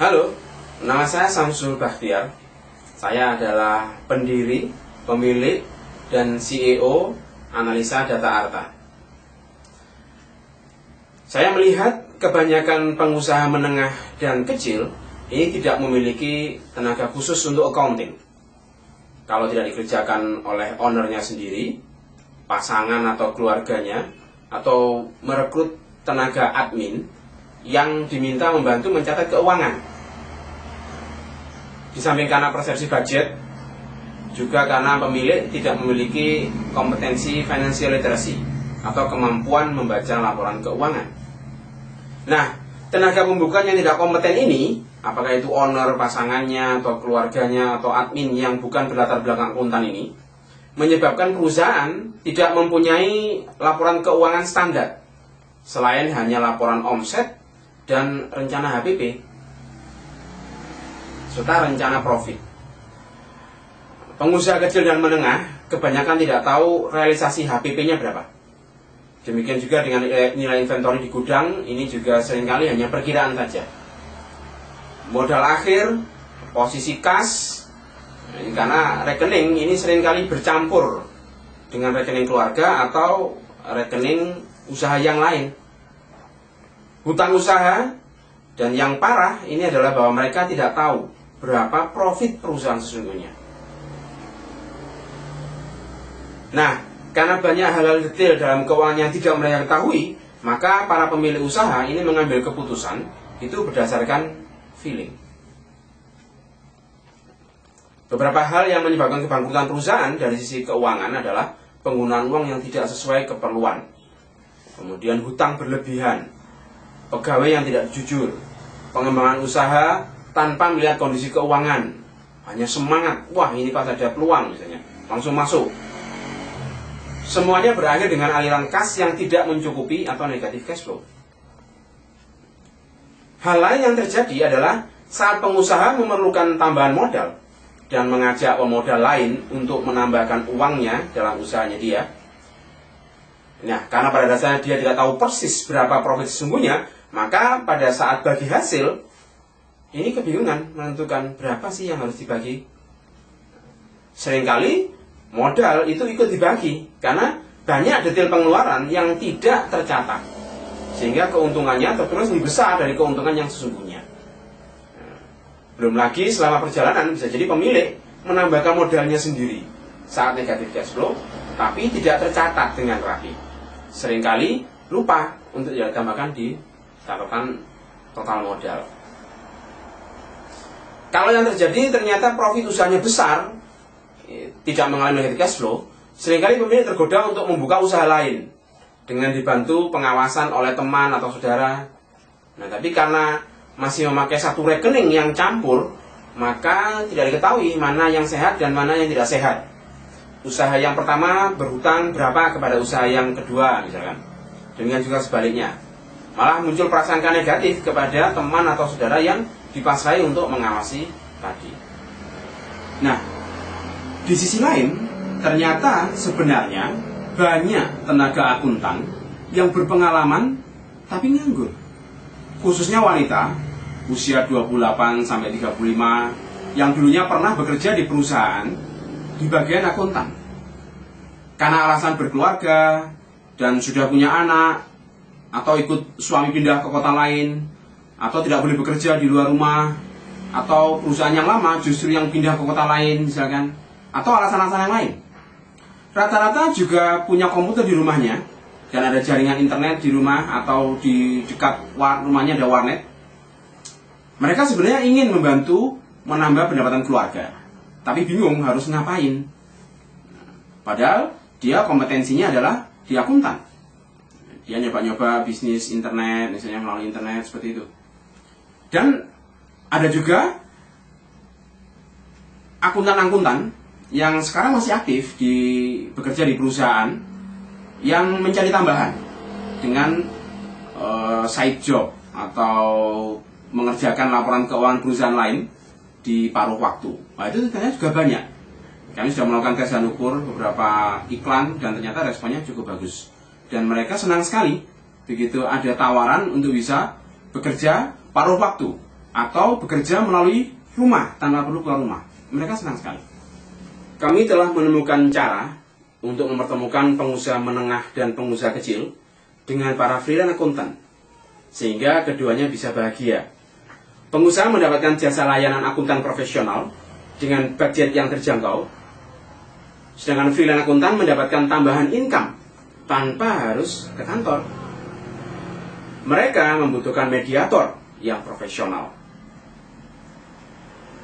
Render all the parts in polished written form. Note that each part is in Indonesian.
Halo, nama saya Samsul Bahtiar. Saya adalah pendiri, pemilik, dan CEO Analisa Data Arta. Saya melihat kebanyakan pengusaha menengah dan kecil ini tidak memiliki tenaga khusus untuk accounting. Kalau tidak dikerjakan oleh ownernya sendiri, pasangan atau keluarganya, atau merekrut tenaga admin yang diminta membantu mencatat keuangan. Di samping karena persepsi budget, juga karena pemilik tidak memiliki kompetensi financial literacy atau kemampuan membaca laporan keuangan. Nah, tenaga pembuka yang tidak kompeten ini, apakah itu owner, pasangannya, atau keluarganya, atau admin yang bukan berlatar belakang akuntan ini, menyebabkan perusahaan tidak mempunyai laporan keuangan standar, selain hanya laporan omset dan rencana HPP, serta rencana profit. Pengusaha kecil dan menengah kebanyakan tidak tahu realisasi HPP-nya berapa. Demikian juga dengan nilai inventory di gudang, ini juga seringkali hanya perkiraan saja. Modal akhir, posisi kas, karena rekening ini seringkali bercampur dengan rekening keluarga atau rekening usaha yang lain. Hutang usaha, dan yang parah ini adalah bahwa mereka tidak tahu berapa profit perusahaan sesungguhnya. Nah, karena banyak hal-hal detail dalam keuangan yang tidak mereka ketahui, maka para pemilik usaha ini mengambil keputusan itu berdasarkan feeling. Beberapa hal yang menyebabkan kebangkrutan perusahaan dari sisi keuangan adalah penggunaan uang yang tidak sesuai keperluan, kemudian hutang berlebihan, pegawai yang tidak jujur, pengembangan usaha tanpa melihat kondisi keuangan, hanya semangat, wah ini pas ada peluang misalnya, langsung masuk. Semuanya berakhir dengan aliran kas yang tidak mencukupi atau negatif cash flow. Hal lain yang terjadi adalah saat pengusaha memerlukan tambahan modal dan mengajak pemodal lain untuk menambahkan uangnya dalam usahanya dia. Nah, karena pada dasarnya dia tidak tahu persis berapa profit sesungguhnya, maka pada saat bagi hasil, ini kebingungan menentukan berapa sih yang harus dibagi. Seringkali modal itu ikut dibagi karena banyak detail pengeluaran yang tidak tercatat, sehingga keuntungannya terus lebih besar dari keuntungan yang sesungguhnya. Belum lagi selama perjalanan bisa jadi pemilik menambahkan modalnya sendiri saat negatif cash flow, tapi tidak tercatat dengan rapi. Seringkali lupa untuk ditambahkan di catatan total modal. Kalau yang terjadi ternyata profit usahanya besar, tidak mengalami negatif cash flow, seringkali pemilik tergoda untuk membuka usaha lain dengan dibantu pengawasan oleh teman atau saudara. Nah, tapi karena masih memakai satu rekening yang campur, maka tidak diketahui mana yang sehat dan mana yang tidak sehat. Usaha yang pertama berhutang berapa kepada usaha yang kedua misalkan. Demikian juga sebaliknya. Malah muncul prasangka negatif kepada teman atau saudara yang dipasrai untuk mengawasi tadi. Nah, di sisi lain, ternyata sebenarnya banyak tenaga akuntan yang berpengalaman tapi nganggur. Khususnya wanita, usia 28-35, yang dulunya pernah bekerja di perusahaan di bagian akuntan. Karena alasan berkeluarga dan sudah punya anak, atau ikut suami pindah ke kota lain, atau tidak boleh bekerja di luar rumah, atau perusahaan yang lama justru yang pindah ke kota lain misalkan, atau alasan-alasan yang lain. Rata-rata juga punya komputer di rumahnya dan ada jaringan internet di rumah atau di dekat rumahnya ada warnet. Mereka sebenarnya ingin membantu menambah pendapatan keluarga, tapi bingung harus ngapain. Padahal dia kompetensinya adalah di akuntan. Dia nyoba-nyoba bisnis internet, misalnya melalui internet seperti itu. Dan ada juga akuntan-akuntan yang sekarang masih aktif bekerja di perusahaan yang mencari tambahan dengan side job atau mengerjakan laporan keuangan perusahaan lain di paruh waktu. Nah, itu ternyata juga banyak. Kami sudah melakukan tes dan ukur beberapa iklan dan ternyata responnya cukup bagus. Dan mereka senang sekali begitu ada tawaran untuk bisa bekerja paruh waktu atau bekerja melalui rumah tanpa perlu keluar rumah. Mereka senang sekali. Kami telah menemukan cara untuk mempertemukan pengusaha menengah dan pengusaha kecil dengan para freelance akuntan, sehingga keduanya bisa bahagia. Pengusaha mendapatkan jasa layanan akuntan profesional dengan budget yang terjangkau, sedangkan freelance akuntan mendapatkan tambahan income tanpa harus ke kantor. Mereka membutuhkan mediator yang profesional.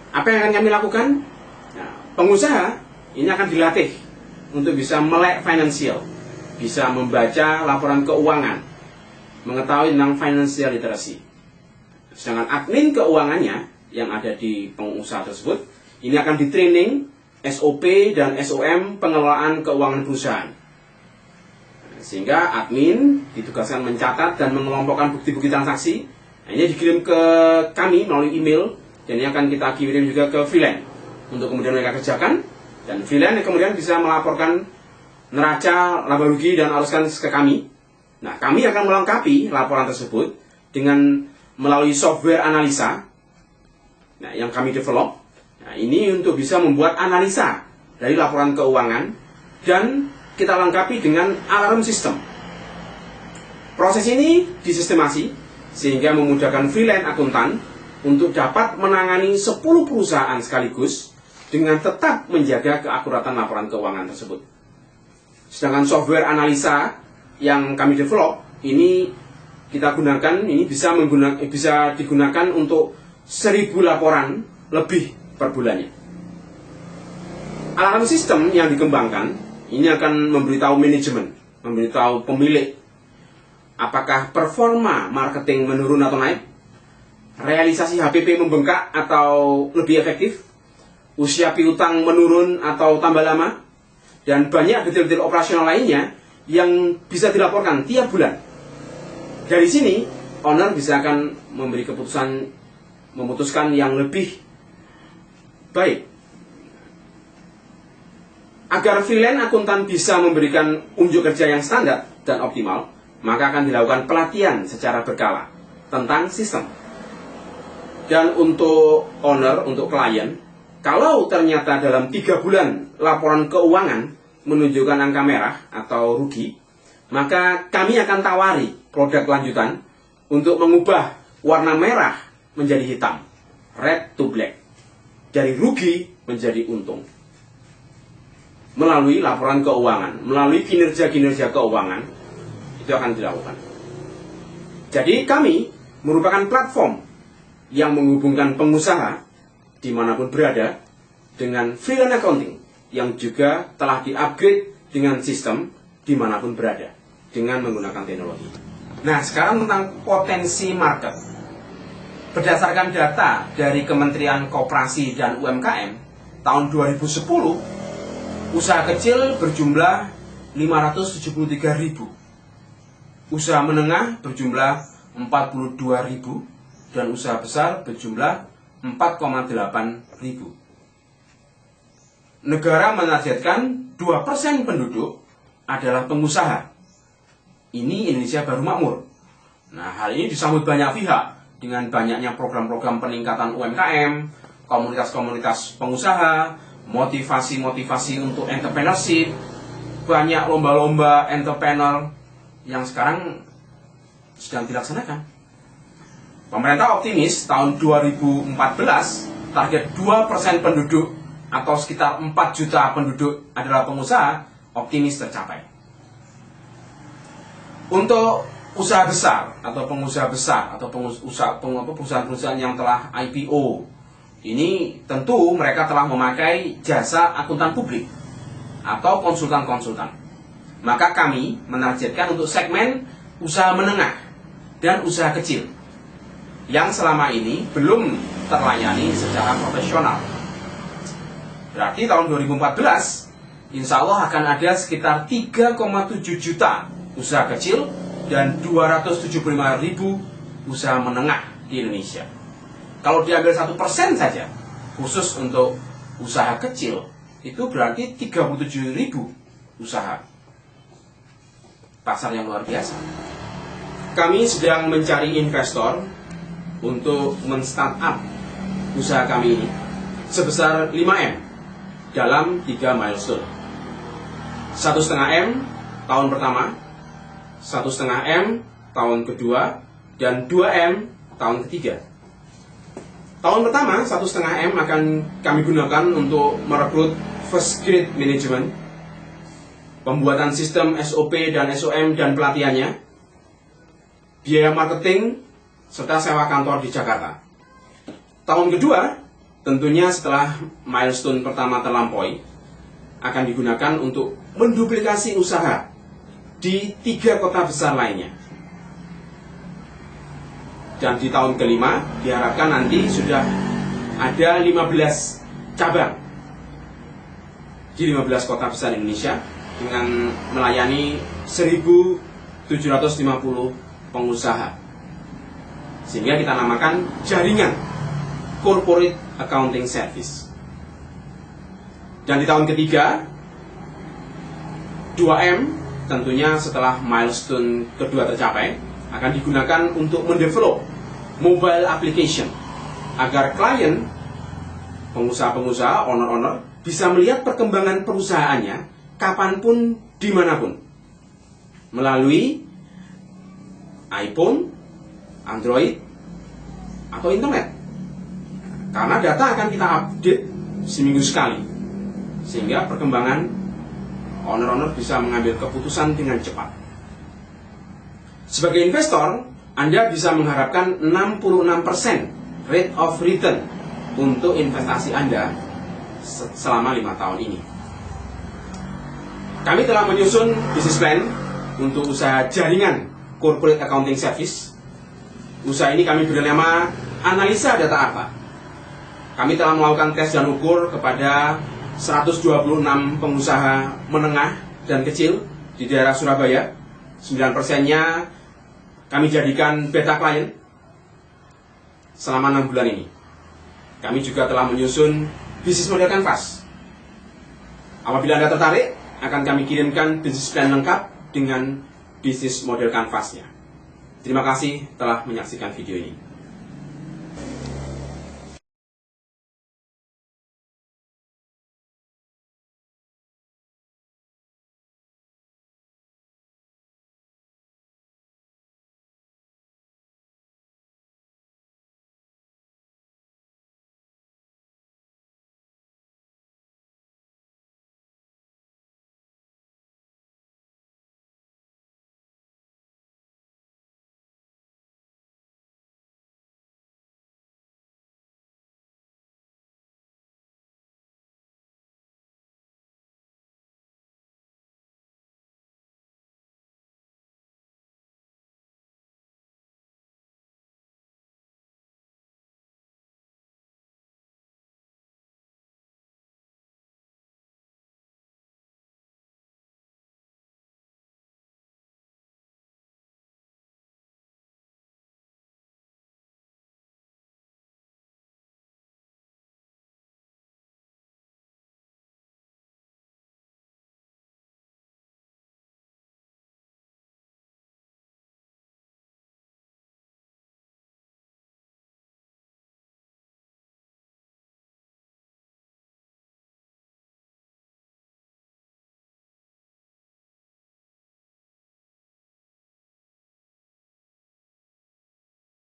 Apa yang akan kami lakukan? Nah, pengusaha ini akan dilatih untuk bisa melek finansial, bisa membaca laporan keuangan, mengetahui tentang financial literacy. Sedangkan admin keuangannya yang ada di pengusaha tersebut, ini akan di-training SOP dan SOM pengelolaan keuangan perusahaan. Sehingga admin ditugaskan mencatat dan mengelompokkan bukti-bukti transaksi. Nah, ini dikirim ke kami melalui email, dan ini akan kita kirim juga ke freelance untuk kemudian mereka kerjakan, dan freelance kemudian bisa melaporkan neraca, laba rugi, dan aruskan ke kami. Nah, kami akan melengkapi laporan tersebut dengan melalui software analisa, nah, yang kami develop. Nah, ini untuk bisa membuat analisa dari laporan keuangan, dan kita lengkapi dengan alarm system. Proses ini disistemasi sehingga memudahkan freelance akuntan untuk dapat menangani 10 perusahaan sekaligus dengan tetap menjaga keakuratan laporan keuangan tersebut. Sedangkan software analisa yang kami develop ini kita gunakan, ini bisa digunakan untuk 1000 laporan lebih per bulannya. Alarm sistem yang dikembangkan ini akan memberitahu manajemen, memberitahu pemilik apakah performa marketing menurun atau naik, realisasi HPP membengkak atau lebih efektif, usia piutang menurun atau tambah lama, dan banyak detail-detail operasional lainnya yang bisa dilaporkan tiap bulan. Dari sini, owner bisa akan memberi memutuskan yang lebih baik. Agar freelance akuntan bisa memberikan unjuk kerja yang standar dan optimal, maka akan dilakukan pelatihan secara berkala tentang sistem. Dan untuk owner, untuk klien, kalau ternyata dalam 3 bulan laporan keuangan menunjukkan angka merah atau rugi, maka kami akan tawari produk lanjutan untuk mengubah warna merah menjadi hitam, red to black, dari rugi menjadi untung. Melalui laporan keuangan, melalui kinerja-kinerja keuangan, itu akan dilakukan. Jadi kami merupakan platform yang menghubungkan pengusaha dimanapun berada dengan freelance accounting yang juga telah di-upgrade dengan sistem dimanapun berada dengan menggunakan teknologi. Nah, sekarang tentang potensi market. Berdasarkan data dari Kementerian Koperasi dan UMKM tahun 2010, usaha kecil berjumlah 573.000, usaha menengah berjumlah 42.000, dan usaha besar berjumlah 4,8.000. Negara menargetkan 2% penduduk adalah pengusaha. Ini Indonesia baru makmur. Nah, hal ini disambut banyak pihak dengan banyaknya program-program peningkatan UMKM, komunitas-komunitas pengusaha, motivasi-motivasi untuk entrepreneurship, banyak lomba-lomba entrepreneur yang sekarang sedang dilaksanakan. Pemerintah optimis tahun 2014 target 2% penduduk atau sekitar 4 juta penduduk adalah pengusaha, optimis tercapai. Untuk usaha besar atau pengusaha besar atau perusahaan-perusahaan yang telah IPO, ini tentu mereka telah memakai jasa akuntan publik atau konsultan-konsultan. Maka kami menargetkan untuk segmen usaha menengah dan usaha kecil yang selama ini belum terlayani secara profesional. Berarti tahun 2014 insya Allah akan ada sekitar 3,7 juta usaha kecil dan 275.000 usaha menengah di Indonesia. Kalau diambil 1% saja khusus untuk usaha kecil, itu berarti 37.000 usaha. Pasar yang luar biasa. Kami sedang mencari investor untuk men-startup usaha kami ini sebesar 5M dalam 3 milestone. 1,5M tahun pertama, 1,5M tahun kedua, dan 2M tahun ketiga. Tahun pertama 1,5M akan kami gunakan untuk merekrut first grade management, pembuatan sistem SOP dan SOM dan pelatihannya, biaya marketing, serta sewa kantor di Jakarta. Tahun kedua, tentunya setelah milestone pertama terlampaui, akan digunakan untuk menduplikasi usaha di 3 kota besar lainnya. Dan di tahun kelima, diharapkan nanti sudah ada 15 cabang di 15 kota besar Indonesia dengan melayani 1.750 pengusaha. Sehingga kita namakan jaringan Corporate Accounting Service. Dan di tahun ketiga, 2M tentunya setelah milestone kedua tercapai akan digunakan untuk mendevelop mobile application agar klien, pengusaha-pengusaha, owner-owner bisa melihat perkembangan perusahaannya kapanpun, dimanapun melalui iPhone, Android, atau internet. Karena data akan kita update seminggu sekali, sehingga perkembangan owner-owner bisa mengambil keputusan dengan cepat. Sebagai investor, Anda bisa mengharapkan 66% rate of return untuk investasi Anda selama 5 tahun ini. Kami telah menyusun business plan untuk usaha jaringan Corporate Accounting Service. Usaha ini kami beri nama Analisa Data Arta. Kami telah melakukan tes dan ukur kepada 126 pengusaha menengah dan kecil di daerah Surabaya. 9%-nya kami jadikan beta klien selama 6 bulan ini. Kami juga telah menyusun bisnis model kanvas. Apabila Anda tertarik, akan kami kirimkan bisnis plan lengkap dengan bisnis model kanvasnya. Terima kasih telah menyaksikan video ini.